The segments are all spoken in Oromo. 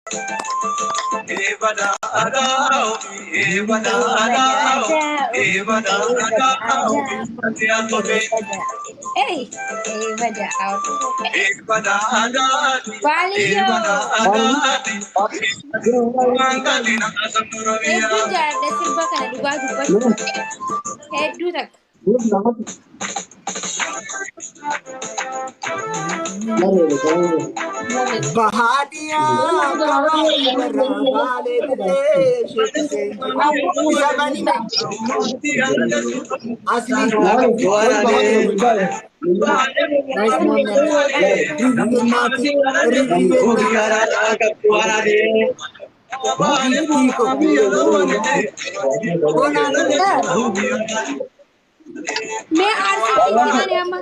Hey, Valio. Hedduu jaalladha sirba kana dhugaa dubbachuu. Hedduu takka. Bahadia kabaki barabale Isabanina Asli nice मैं आरसीटी की बने अम्मा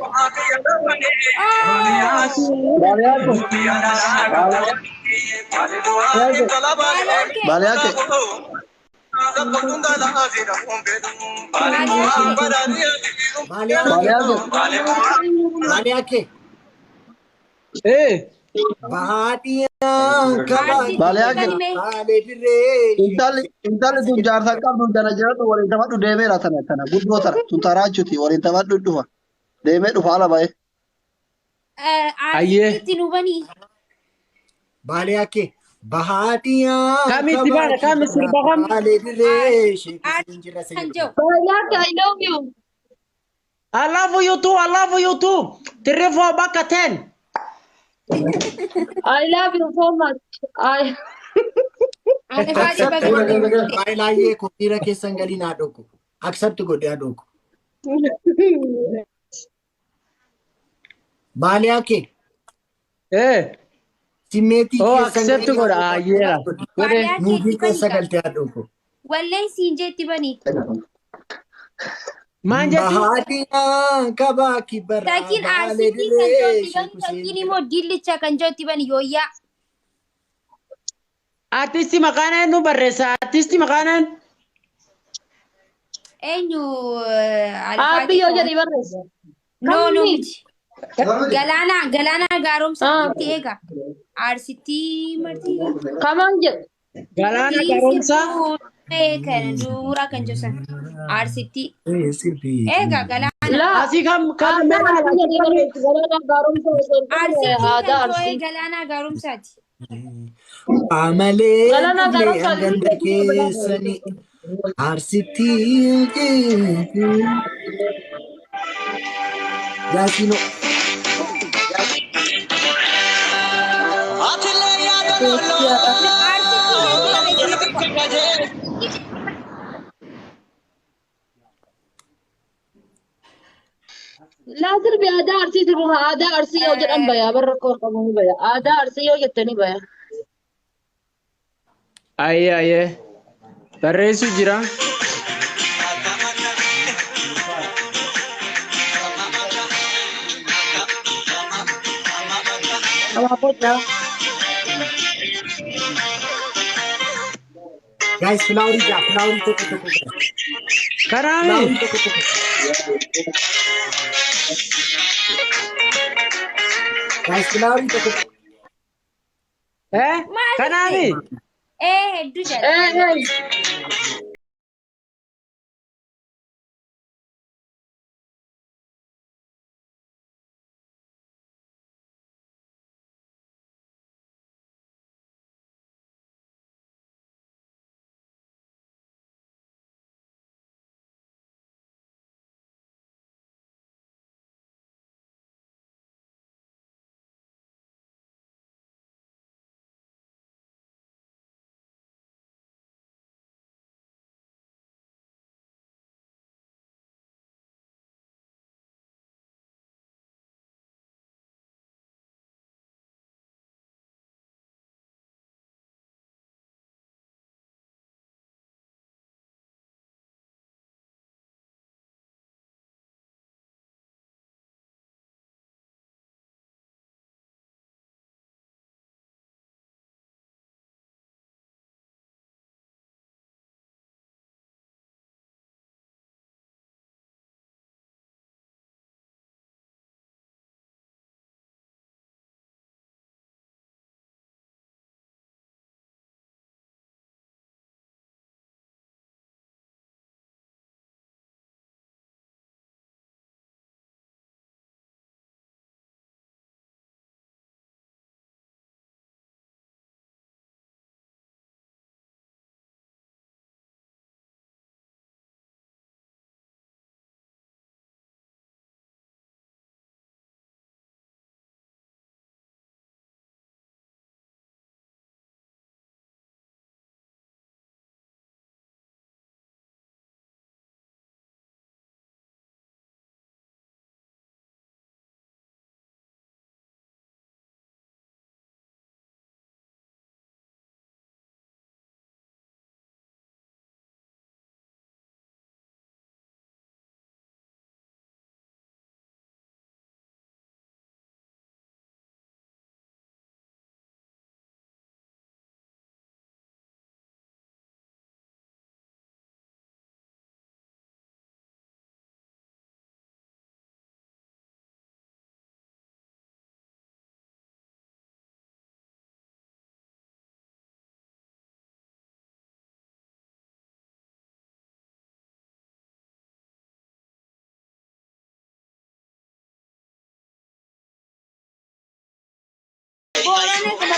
Bahadia Intalli tun jaarsa qabdu dana jedhatu waliin taphadhu deemeera sana kana guddoo tana tun taraachuuti waliin taphadhu dhufa deemee dhufa ala baay'ee. RCT नु बनी Balia ke Bahadia Kami tiba kami sirba kami. संजो I love you. I love you too. I love you too. 3 4 back 10. I love you so much. أنا فادي بقى Baila ye kutira ke sangali na doko accept go dia doko Balia ke Simeti Oh, ke accept go da yeah. Balia movie के ke sagal dia doko वल्ले सींजे बनी Manja tu. Bahadia kabaki लेकिन barabale RCT संजोती बनी संगीनी मो दिल्ली कंजोती बनी योया Artisti makanan nu barresa. Artisti makanan. एन्यू Abi yo jadi baris. नो नो गलाना गारोम साथी एगा आरसीटी मर्ती Come on, Jit. Galana garumsa. kan dura kan josan RCT Sirbi ega galana La. Asi kam Ada arti jadi baris. Galana garum sa RCT ada kan joe arti. galana garum sati Amale Galana garum sa ganda kesani arsiti Yasino Lazir bi ada arti tu ada arti yo jadi baya berrekor kamu baya. Ada arti yo jadi ni baya. Aye aye. Barresu jira. Apa dah? guys flowery to Karami. guys flowery to Kanami. hedu jala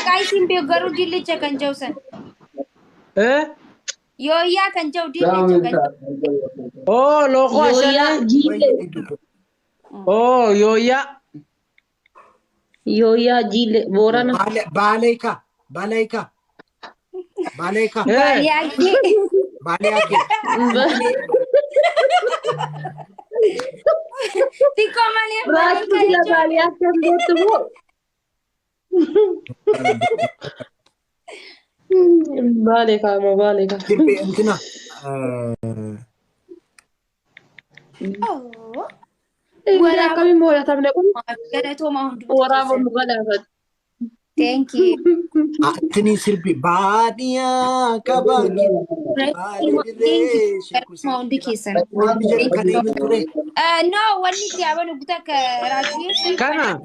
guys in be garu dilicha kan jausan. Yo ya kan jau dilicha kan. Oh, loko Yoya ashan. Jile. Oh, yoya. Yoya Jile. Borana. Baleka. Baleka. Baleka. Baliaki. Baleka. Tiko male Ratu sila Balia kan betu bu. Balik kamu balik. Sirbi entina. Oh. Wala kami mo ya tamne kun. Ganato mahundu. Wara mo mukala kat. Thank you. Tini sirbi badia kabagi. Mahundu kisan. Ture. No, one is the Abanu Butaka Rajish. Kana.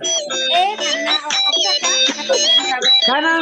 Kana.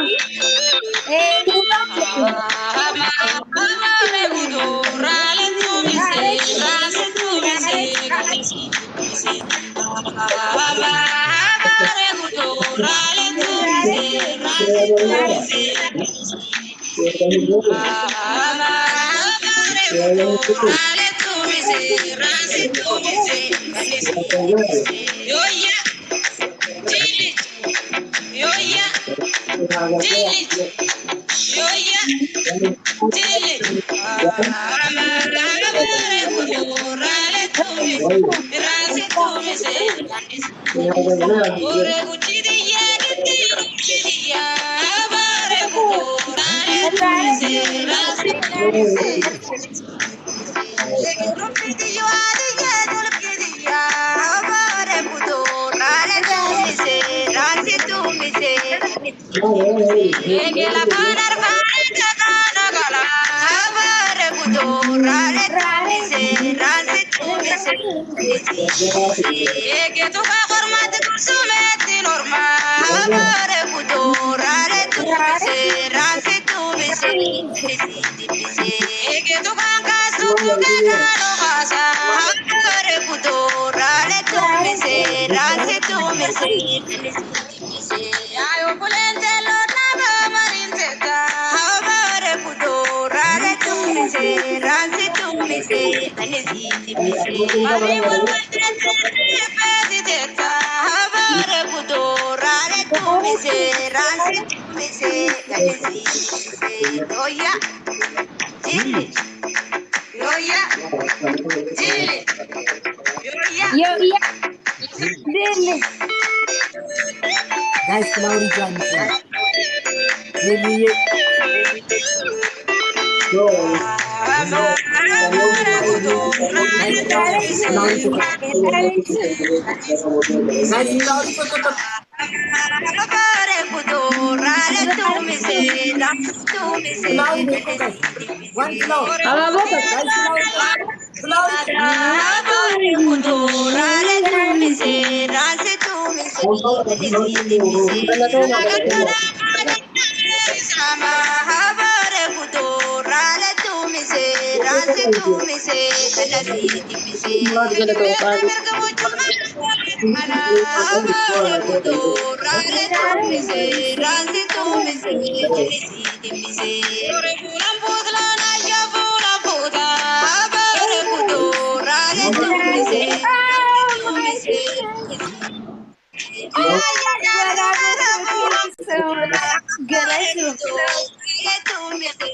Guys, Claudi Johnson. Really?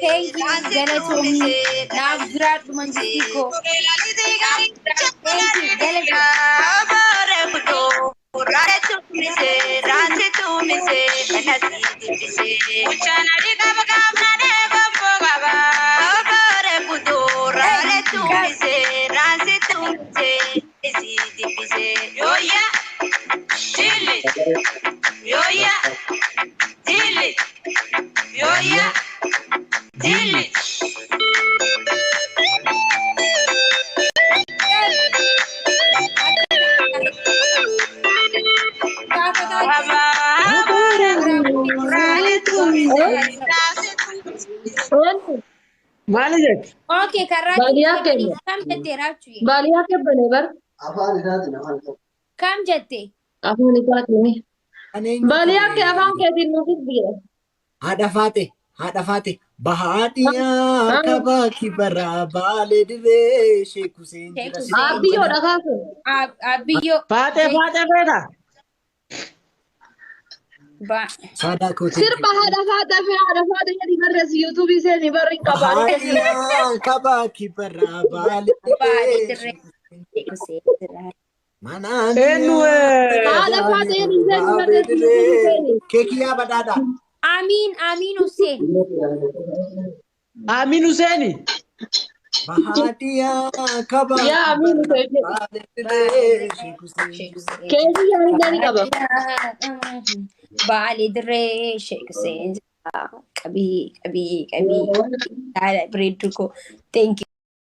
Thank you, Galatomi. Now, grab Manjiko. Thank you, Galato. Manager. Okay, Karaki. Come jette Rachi. Balia ke bane bar. Come jette. Afan isaatiin. Balia ke afaan keetiin nuufis biyya. haadha faate bahaadhiyaa kabaki bara baale diree sheeku seen jira Abiyyo dhagaatu. Abiyyo. Faatee feeta. Saada kootee Sirba haadha jedhi barreessi yuutuubii seenii barri qaba. bahaadhiyaa kabaki bara baale diree manaan Haadha faate jedhi seenii barreessi yuutuubii seenii. keekiyaa badhaadha Amin Hussein. Amin Husseini. bahaadhiyaa kabaki Yaa Amin Hussein. baale diree sheeku seen jira Keetii yaa'ii qaba. Baale diree sheeku seen jira. Qabii. Bareedduu koo. Thank you.